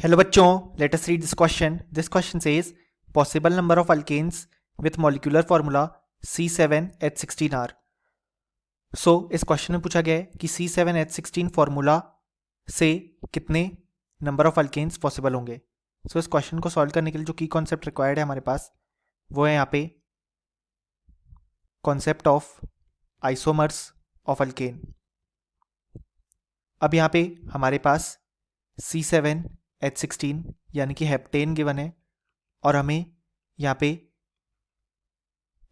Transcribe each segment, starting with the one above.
Hello बच्चों, let us read this question. This question says possible number of alkanes with molecular formula C7H16 are. So इस question में पूछा गया है कि C7H16 फॉर्मूला से कितने नंबर ऑफ अल्केन्स पॉसिबल होंगे. इस क्वेश्चन को सॉल्व करने के लिए जो की कॉन्सेप्ट रिक्वायर्ड है हमारे पास वो है यहाँ पे concept of isomers of alkane. अब यहाँ पे हमारे पास C7H16 यानी कि हेप्टेन गिवन है और हमें यहाँ पे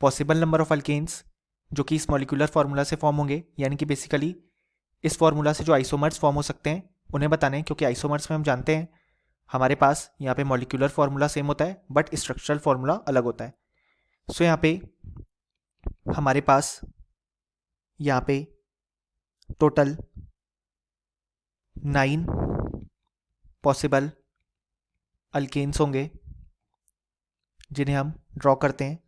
पॉसिबल नंबर ऑफ अल्केन्स जो कि इस मॉलिक्यूलर फार्मूला से फॉर्म होंगे यानी कि बेसिकली इस फार्मूला से जो आइसोमर्स फॉर्म हो सकते हैं उन्हें बताने हैं, क्योंकि आइसोमर्स में हम जानते हैं हमारे पास यहाँ पे मॉलिक्यूलर फार्मूला सेम होता है बट स्ट्रक्चरल फार्मूला अलग होता है. यहाँ पे हमारे पास यहाँ पे टोटल 9 पॉसिबल अल्केन्स होंगे जिन्हें हम ड्रॉ करते हैं.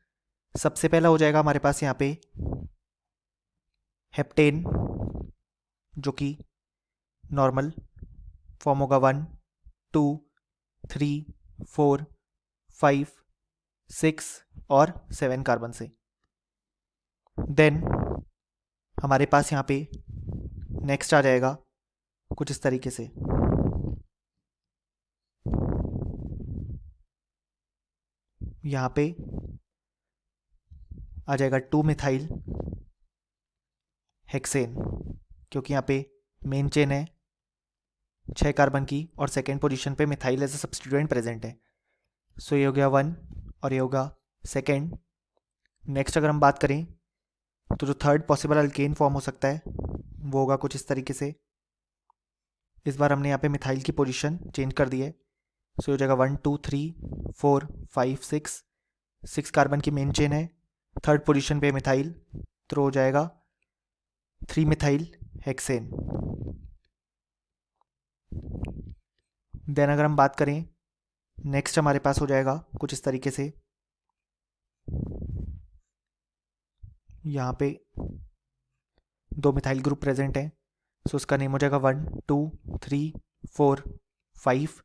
सबसे पहला हो जाएगा हमारे पास यहाँ पे हेप्टेन जो कि नॉर्मल फॉर्म होगा 1 2 3 4 5 6 और 7 कार्बन से. देन हमारे पास यहाँ पे नेक्स्ट आ जाएगा कुछ इस तरीके से. यहाँ पे आ जाएगा 2 मिथाइल हेक्सेन, क्योंकि यहाँ पे मेन चेन है 6 कार्बन की और सेकेंड पोजीशन पे methyl as a substituent present है. ये हो गया 1 और ये होगा सेकेंड. नेक्स्ट अगर हम बात करें तो जो थर्ड पॉसिबल अल्केन फॉर्म हो सकता है वो होगा कुछ इस तरीके से. इस बार हमने यहाँ पे मिथाइल की पोजीशन चेंज कर दी है. हो जाएगा 1 2 3 4 5 6 कार्बन की मेन चेन है, थर्ड पोजीशन पे मिथाइल, तो हो जाएगा 3 मिथाइल हेक्सेन. देन अगर हम बात करें नेक्स्ट हमारे पास हो जाएगा कुछ इस तरीके से. यहाँ पे 2 मिथाइल ग्रुप प्रेजेंट है, उसका नेम हो जाएगा 1 2 3 4 5,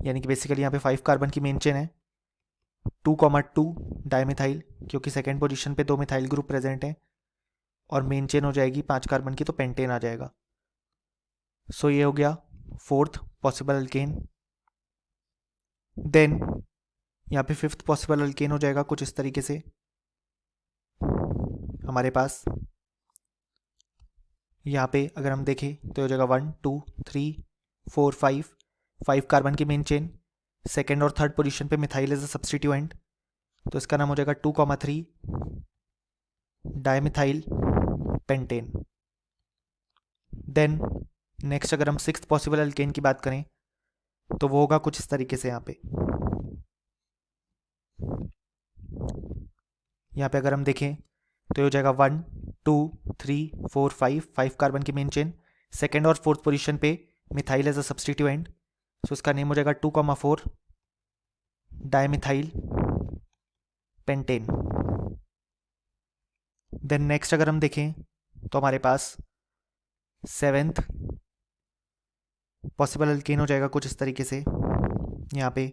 यानी कि बेसिकली यहाँ पे 5 कार्बन की मेन चेन है, 2,2 डाइमिथाइल, क्योंकि सेकेंड पोजीशन पे 2 मिथाइल ग्रुप प्रेजेंट है और मेन चेन हो जाएगी 5 कार्बन की, तो पेंटेन आ जाएगा. ये हो गया फोर्थ पॉसिबल अल्केन. देन यहाँ पे फिफ्थ पॉसिबल अल्केन हो जाएगा कुछ इस तरीके से. हमारे पास यहाँ पे अगर हम देखें तो हो जाएगा 1 2 3 4 5 कार्बन की मेन चेन, सेकेंड और थर्ड पोजीशन पे मिथाइल एज अ सब्स्टिट्यूएंट, तो इसका नाम हो जाएगा 2,3 डाइमिथाइल पेंटेन. देन नेक्स्ट अगर हम सिक्स्थ पॉसिबल अल्केन की बात करें तो वो होगा कुछ इस तरीके से. यहाँ पे अगर हम देखें तो हो जाएगा 1 2 3 4 5 कार्बन की मेन चेन, सेकेंड और फोर्थ पोजीशन पे मिथाइल एज अ सब्स्टिट्यूएंट, उसका नेम हो जाएगा 2,4 डाइमिथाइल पेंटेन. देन नेक्स्ट अगर हम देखें तो हमारे पास सेवेंथ पॉसिबल अल्केन हो जाएगा कुछ इस तरीके से. यहाँ पे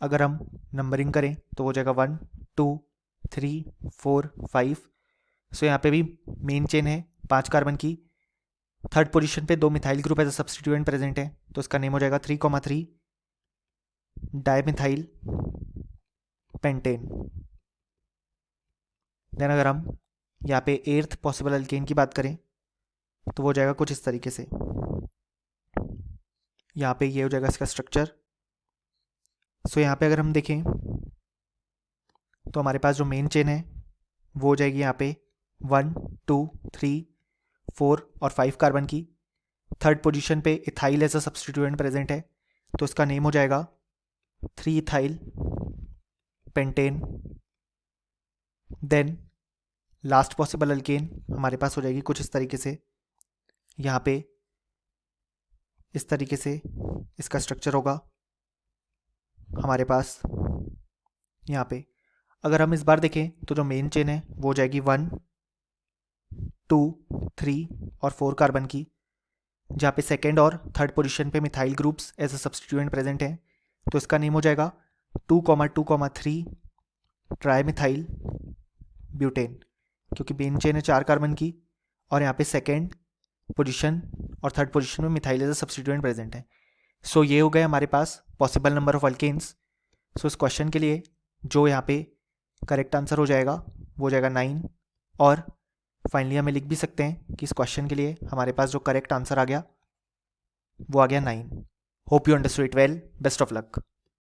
अगर हम नंबरिंग करें तो हो जाएगा 1 2 3 4 5. यहाँ पे भी मेन चेन है 5 कार्बन की, थर्ड पोजीशन पे 2 methyl group as a substituent present है, तो इसका नेम हो जाएगा 3,3 डाइमिथाइल पेंटेन. देन अगर हम यहाँ पे एर्थ पॉसिबल अल्केन की बात करें तो वो हो जाएगा कुछ इस तरीके से. यहाँ पे ये हो जाएगा इसका स्ट्रक्चर. यहाँ पे अगर हम देखें तो हमारे पास जो मेन चेन है वो हो जाएगी यहाँ पे 1 2 3 4 और 5 कार्बन की, थर्ड पोजीशन पे ethyl as a substituent present है, तो इसका नेम हो जाएगा 3 ethyl pentane. Then last possible alkane हमारे पास हो जाएगी कुछ इस तरीके से. यहाँ पे इस तरीके से इसका स्ट्रक्चर होगा हमारे पास. यहाँ पे अगर हम इस बार देखें तो जो मेन चेन है वो हो जाएगी 1 2 3 और 4 कार्बन की, जहाँ पे सेकेंड और थर्ड पोजीशन पे methyl groups as a substituent present हैं, तो इसका नेम हो जाएगा 2,2,3 ट्राई मिथाइल ब्यूटेन, क्योंकि मेन चेन है 4 कार्बन की और यहाँ पे सेकेंड पोजीशन और थर्ड पोजीशन में methyl as a substituent present है। सो ये हो गए हमारे पास possible number of alkanes. So इस क्वेश्चन के लिए जो यहाँ पे करेक्ट आंसर हो जाएगा वो हो जाएगा 9, और फाइनली हमें लिख भी सकते हैं कि इस क्वेश्चन के लिए हमारे पास जो करेक्ट आंसर आ गया वो आ गया 9। Hope you understood it well, best of luck.